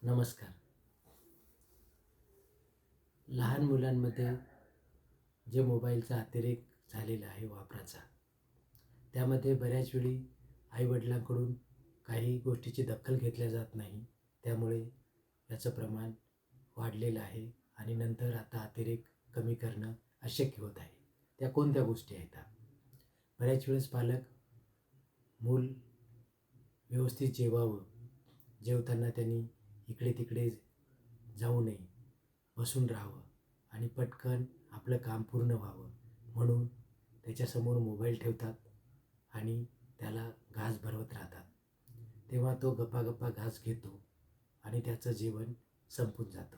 नमस्कार. लहान मुलांमध्ये जे मोबाईलचा अतिरेक झालेला आहे वापराचा, त्यामध्ये बऱ्याच वेळी आईवडिलांकडून काही गोष्टीची दखल घेतल्या जात नाही. त्यामुळे याचं प्रमाण वाढलेलं आहे आणि नंतर आता अतिरेक कमी करणं अशक्य होत आहे. त्या कोणत्या गोष्टी आहेत? बऱ्याच वेळेस पालक मूल व्यवस्थित जेवावं, जेवताना त्यांनी इकडे तिकडे जाऊ नये, बसून राहावं आणि पटकन आपलं काम पूर्ण व्हावं म्हणून त्याच्यासमोर मोबाईल ठेवतात आणि त्याला घास भरवत राहतात. तेव्हा तो गप्पा घास घेतो आणि त्याचं जेवण संपून जातं.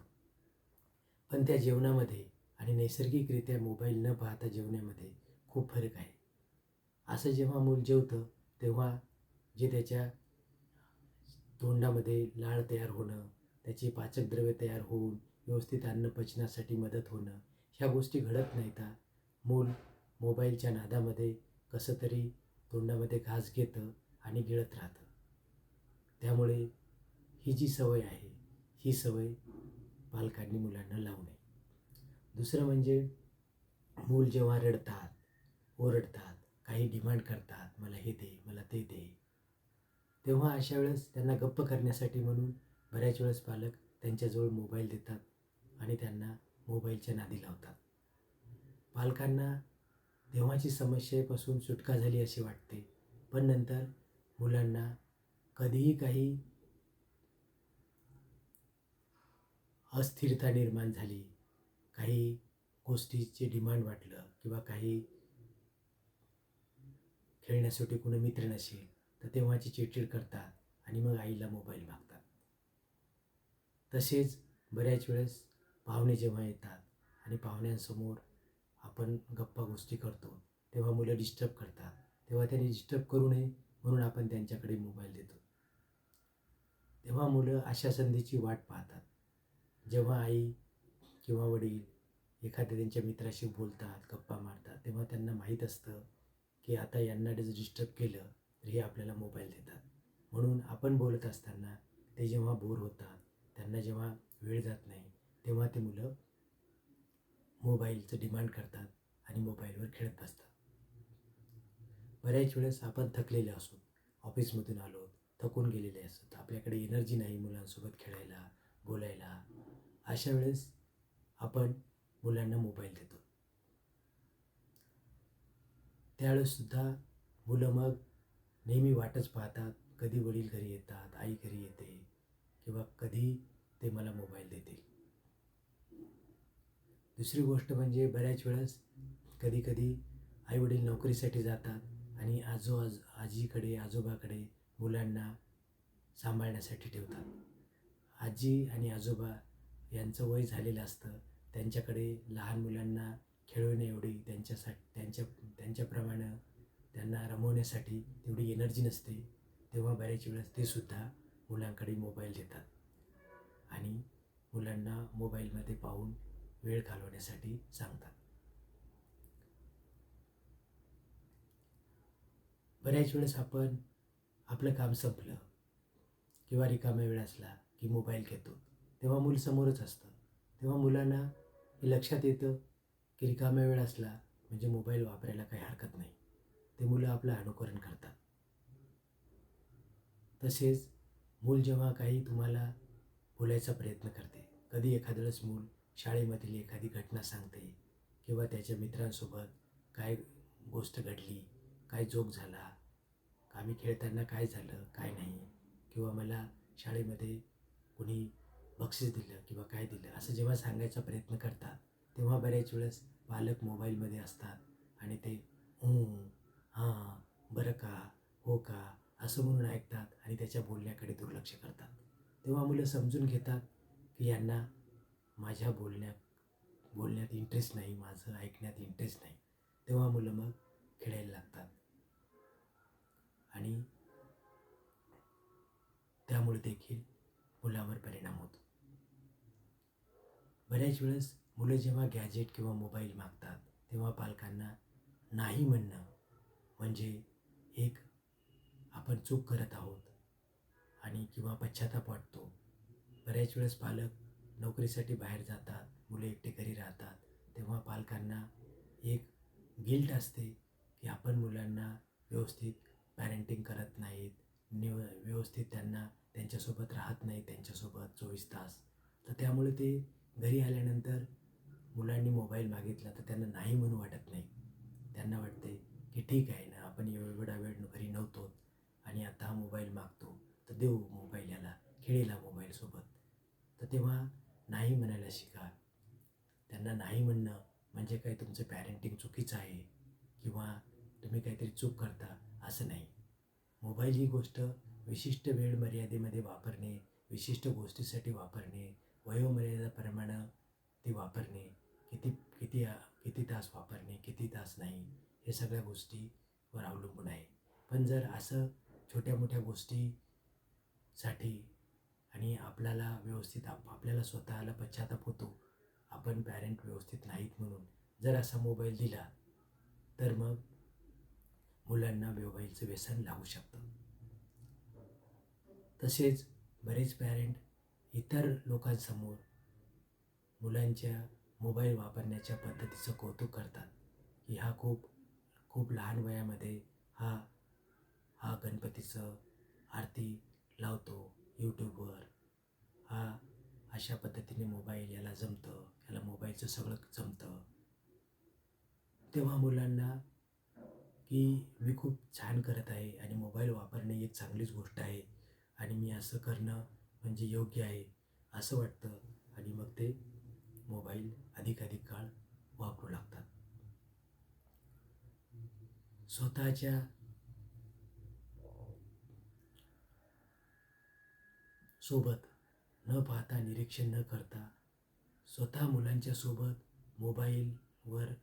पण त्या जेवणामध्ये आणि नैसर्गिकरित्या मोबाईल न पाहता जेवण्यामध्ये खूप फरक आहे. असं जेव्हा मूल जेवतं तेव्हा जे त्याच्या तोंडामध्ये लाळ तयार होणं, त्याची पाचकद्रव्ये तयार होऊन व्यवस्थित अन्न पचनासाठी मदत होणं, ह्या गोष्टी घडत नाहीता. मूल मोबाईलच्या नादामध्ये कसं तरी तोंडामध्ये घास घेतं आणि गिळत राहतं. त्यामुळे ही जी सवय आहे, ही सवय पालकांनी मुलांना लावू नये. दुसरं म्हणजे मूल जेव्हा रडतात, ओरडतात, काही डिमांड करतात, मला हे दे, मला ते दे, तेव्हा अशा वेळेस त्यांना गप्प करण्यासाठी म्हणून बऱ्याच वेळेस पालक त्यांच्याजवळ मोबाईल देतात आणि त्यांना मोबाईलच्या नादी लावतात. पालकांना तेव्हाची समस्येपासून सुटका झाली असे वाटते, पण नंतर मुलांना कधीही काही अस्थिरता निर्माण झाली, काही गोष्टीचे डिमांड वाटलं किंवा काही खेळण्यासाठी कोणी मित्र नसेल तर तेव्हाची चिडचिड करतात आणि मग आईला मोबाईल मागतात. तसेच बऱ्याच वेळेस पाहुणे जेव्हा येतात आणि पाहुण्यांसमोर आपण गप्पा गोष्टी करतो तेव्हा मुलं डिस्टर्ब करतात, तेव्हा त्यांनी डिस्टर्ब करू नये म्हणून आपण त्यांच्याकडे मोबाईल देतो. तेव्हा मुलं अशा संधीची वाट पाहतात. जेव्हा आई किंवा वडील एखाद्या त्यांच्या मित्राशी बोलतात, गप्पा मारतात, तेव्हा त्यांना माहीत असतं की आता यांना डिस्टर्ब केलं तर हे आपल्याला मोबाईल देतात. म्हणून आपण बोलत असताना ते जेव्हा बोर होतात, त्यांना जेव्हा वेळ जात नाही, तेव्हा ते मुलं मोबाईलचं डिमांड करतात आणि मोबाईलवर खेळत बसतात. बऱ्याच वेळेस आपण थकलेले असतो, ऑफिसमधून आलो, थकून गेलेले असतात, आपल्याकडे एनर्जी नाही मुलांसोबत खेळायला, बोलायला. अशा वेळेस आपण मुलांना मोबाईल देतो. त्यावेळेससुद्धा मुलं मग नेहमी वाटच पाहतात, कधी वडील घरी येतात, आई घरी येते किंवा कधी ते मला मोबाईल देतील. दुसरी गोष्ट म्हणजे बऱ्याच वेळेस कधी कधी आईवडील नोकरीसाठी जातात आणि आजीकडे आजोबाकडे मुलांना सांभाळण्यासाठी ठेवतात. आजी आणि आजोबा यांचं वय झालेलं असतं, त्यांच्याकडे लहान मुलांना खेळवण्याएवढी त्यांच्याप्रमाणे त्यांना रमवण्यासाठी तेवढी एनर्जी नसते. तेव्हा बऱ्याच वेळेस ते सुद्धा मुलांकडे मोबाईल देतात आणि मुलांना मोबाईलमध्ये पाहून वेळ घालवण्यासाठी सांगतात. बऱ्याच वेळेस आपण आपलं काम संपलं किंवा रिकामा वेळ असला की मोबाईल घेतो, तेव्हा मूल समोरच असतं. तेव्हा मुलांना हे लक्षात येतं की रिकामा वेळ असला म्हणजे मोबाईल वापरायला काही हरकत नाही. ते मुलं आपलं अनुकरण करतात. तसेच मूल जेव्हा काही तुम्हाला बोलायचा प्रयत्न करते, कधी एखाद्या वेळेस मूल शाळेमधील एखादी घटना सांगते किंवा त्याच्या मित्रांसोबत काय गोष्ट घडली, काय जोक झाला, आम्ही खेळताना काय झालं काय नाही, किंवा मला शाळेमध्ये कोणी बक्षीस दिलं किंवा काय दिलं, असं जेव्हा सांगायचा प्रयत्न करतात तेव्हा बऱ्याच वेळेस पालक मोबाईलमध्ये असतात आणि ते हां, बरं का, हो का, असं म्हणून ऐकतात आणि त्याच्या बोलण्याकडे दुर्लक्ष करतात. तेव्हा मुलं समजून घेतात की यांना माझ्या बोलण्यात इंटरेस्ट नाही, माझं ऐकण्यात इंटरेस्ट नाही. तेव्हा मुलं मग खेळायला लागतात आणि त्यामुळे देखील मुलावर परिणाम होतो. बऱ्याच वेळेस मुलं जेव्हा गॅजेट किंवा मोबाईल मागतात तेव्हा पालकांना नाही म्हणणं म्हणजे एक आपण चूक करत आहोत आणि किंवा पश्चाताप वाटतो. बऱ्याच वेळेस पालक नोकरीसाठी बाहेर जातात, मुलं एकटे घरी राहतात. तेव्हा पालकांना एक गिल्ट असते की आपण मुलांना व्यवस्थित पॅरेंटिंग करत नाहीत, व्यवस्थित त्यांना त्यांच्यासोबत राहत नाही, त्यांच्यासोबत 24 तास. तर त्यामुळे ते घरी आल्यानंतर मुलांनी मोबाईल मागितला तर त्यांना नाही म्हणू वाटत नाही. त्यांना वाटते की ठीक आहे ना, आपण एवढा वेळ घरी नव्हतो आणि आता हा मोबाईल मागतो, तर देऊ मोबाईल याला, खेळेल हा मोबाईलसोबत. तर तेव्हा नाही म्हणायला शिका. त्यांना नाही म्हणणं म्हणजे काय तुमचं पॅरेंटिंग चुकीचं आहे किंवा तुम्ही काहीतरी चूक करता असं नाही. मोबाईल ही गोष्ट विशिष्ट वेळ मर्यादेमध्ये वापरणे, विशिष्ट गोष्टीसाठी वापरणे, वयोमर्यादेप्रमाणे ती वापरणे, किती किती किती तास वापरणे, किती तास नाही, हे सगळ्या गोष्टीवर अवलंबून आहे. पण जर असं छोट्या मोठ्या गोष्टीसाठी आणि आपल्याला व्यवस्थित आपल्याला स्वतःला पश्चाताप होतो, आपण पॅरेंट व्यवस्थित नाहीत म्हणून जर असा मोबाईल दिला तर मग मुलांना मोबाईलचं व्यसन लागू शकतं. तसेच बरेच पॅरेंट इतर लोकांसमोर मुलांच्या मोबाईल वापरण्याच्या पद्धतीचं कौतुक करतात की हा खूप खूप लहान वयामध्ये हा हा गणपतीचं आरती लावतो यूट्यूबवर, हा अशा पद्धतीने मोबाईल याला जमतं, याला मोबाईलचं सगळं जमतं. तेव्हा मुलांना की मी खूप छान करत आहे आणि मोबाईल वापरणे एक चांगलीच गोष्ट आहे आणि मी असं करणं म्हणजे योग्य आहे असं वाटतं आणि मग ते मोबाईल अधिकाधिक काळ वापरू लागतात. स्वतःच्या सोबत न पाहता, निरीक्षण न करता, स्वतः मुलांच्या सोबत मोबाईलवर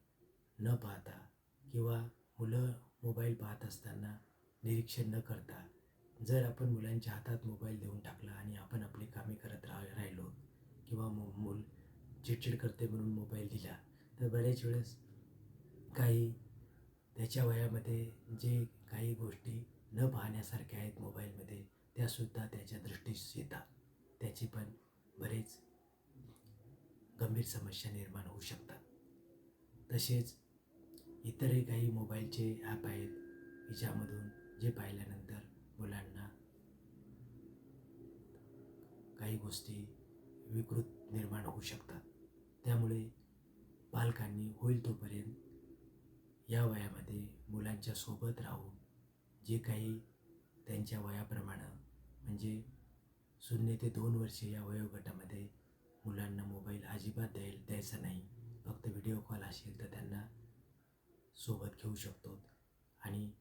न पाहता किंवा मुलं मोबाईल पाहत असताना निरीक्षण न करता जर आपण मुलांच्या हातात मोबाईल देऊन टाकला आणि आपण आपली कामे करत राहिलो किंवा मूल चिडचिड करते म्हणून मोबाईल दिला तर बऱ्याच वेळेस काही त्याच्या वयामध्ये जे काही गोष्टी न पाहण्यासारख्या आहेत मोबाईलमध्ये त्यासुद्धा त्याच्या दृष्टीस येतात. त्याची पण बरेच गंभीर समस्या निर्माण होऊ शकतात. तसेच इतरही काही मोबाईलचे ॲप आहेत की ज्यामधून जे पाहिल्यानंतर मुलांना काही गोष्टी विकृत निर्माण होऊ शकतात. त्यामुळे पालकांनी होईल तोपर्यंत या वयामध्ये मुलांच्या सोबत राहून जे काही त्यांच्या वयाप्रमाणे म्हणजे 0 ते 2 वर्षे या वयोगटामध्ये मुलांना मोबाईल अजिबात द्यायचा नाही. फक्त व्हिडिओ कॉल असेल तर त्यांना सोबत घेऊ शकतो आणि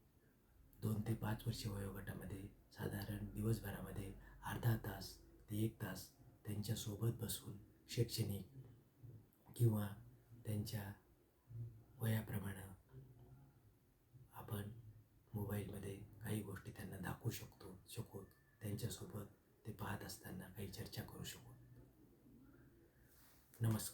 2 ते 5 वर्षे वयोगटामध्ये साधारण दिवसभरामध्ये अर्धा तास ते 1 तास त्यांच्यासोबत बसून शैक्षणिक किंवा त्यांच्या वयाप्रमाणे आपण मोबाईलमध्ये काही गोष्टी त्यांना दाखवू शकतो त्यांच्यासोबत ते पाहत असताना काही चर्चा करू शकू. नमस्कार.